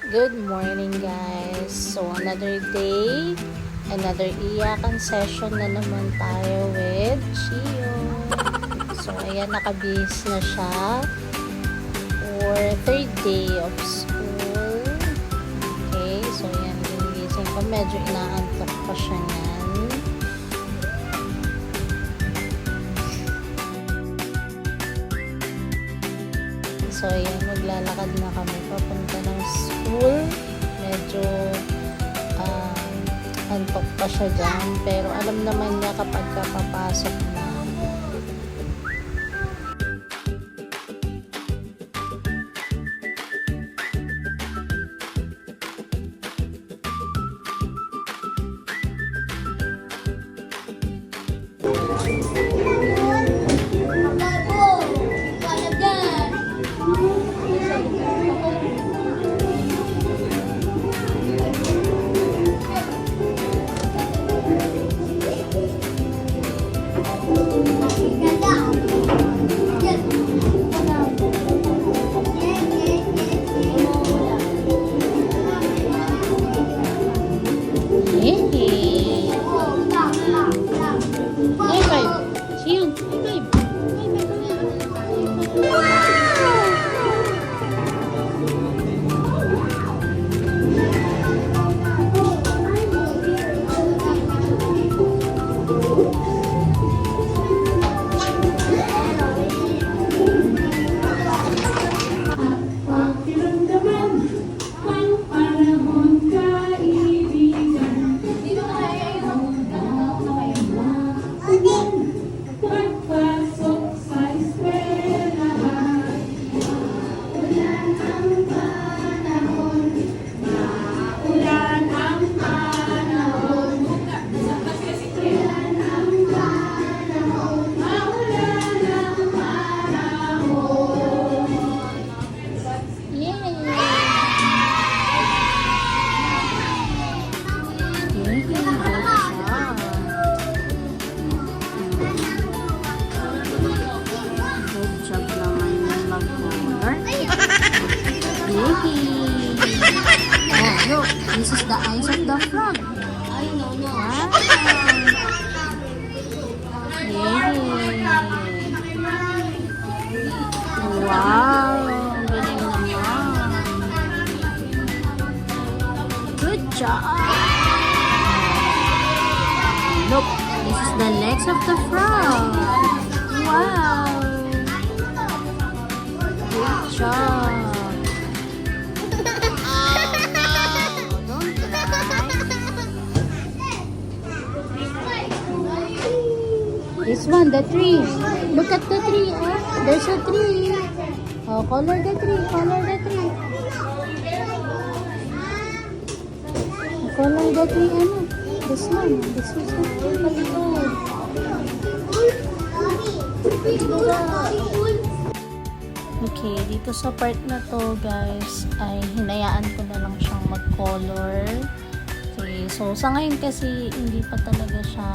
Good morning guys. So another day, another iyakan session na naman tayo with Chio. So ayan, nakabihis na siya for third day of school. Okay, so ayan, ginigising ko. Medyo inaantok pa siya niyan. So ayan, maglalakad na kami papunta ng school. Medyo antok pa siya dyan, pero alam naman niya kapag papasok na. Look, this is the eyes of the frog. I know, no. Wow. Galing naman. Good job. Look, this is the legs of the frog. Wow. Good job. This one, the tree. Look at the tree. Oh, there's a tree. Oh, color the tree. Color the tree. Color the tree. Ano? This one. This is the tree. Okay, dito sa part na to, guys, ay hinayaan ko na lang siyang mag-color. Okay, so sa ngayon kasi hindi pa talaga siya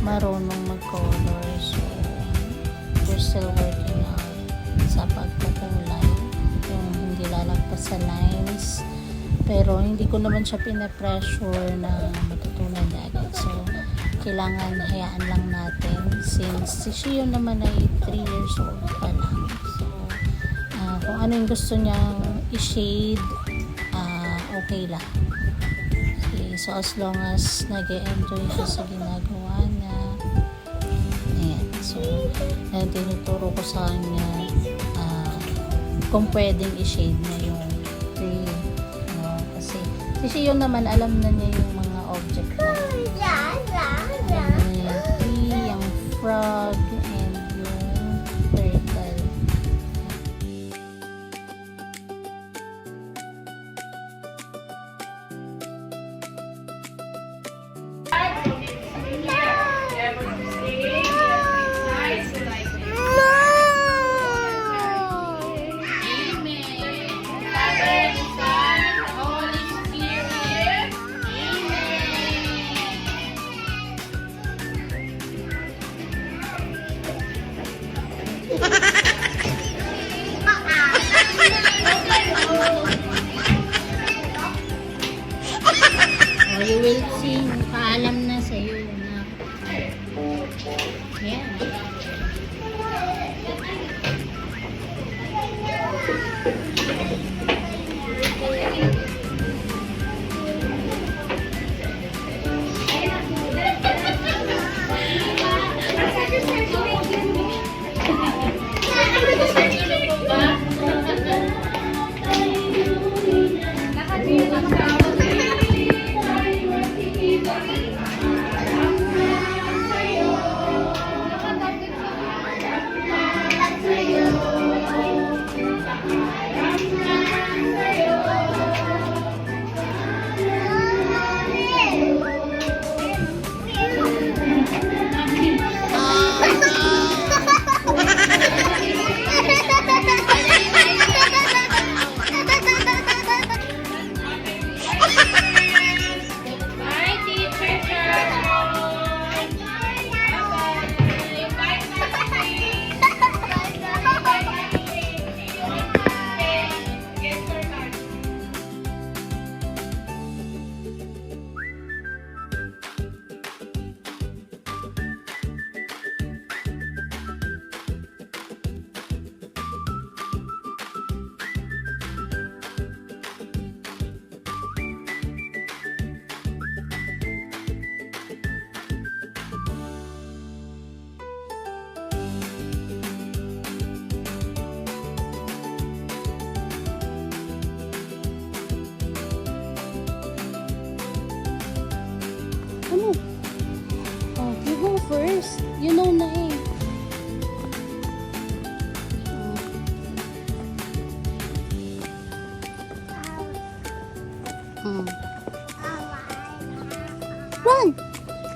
marunong mag-color, so we're still working out sa pagkukulay, yung hindi lalagpas sa lines, pero hindi ko naman siya pinapressure na matutunan na agad, so kailangan hayaan lang natin since si Shio naman ay 3 years old pa lang, so kung ano yung gusto niyang i-shade, okay lang. Okay, so as long as nag-e-enjoy siya sa ginagawa niya. Ayan. So, tinuturo ko sa kanya kung pwedeng i-shade niya yung tree. No? Kasi yun naman, alam na niya yung mga object na yun. Alam niya yung tree, yung frog, and yung turtle. first. You know na eh. Hmm. Run!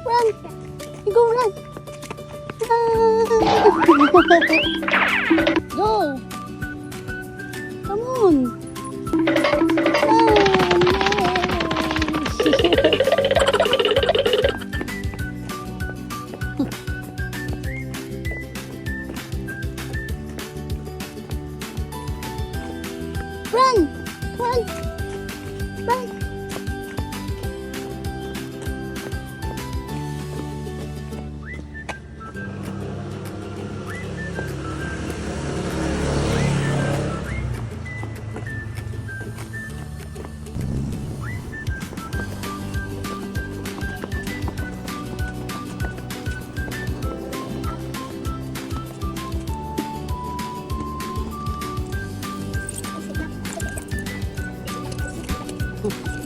Run! You go run! Go! Come on! Run! Run! Run! Hmm.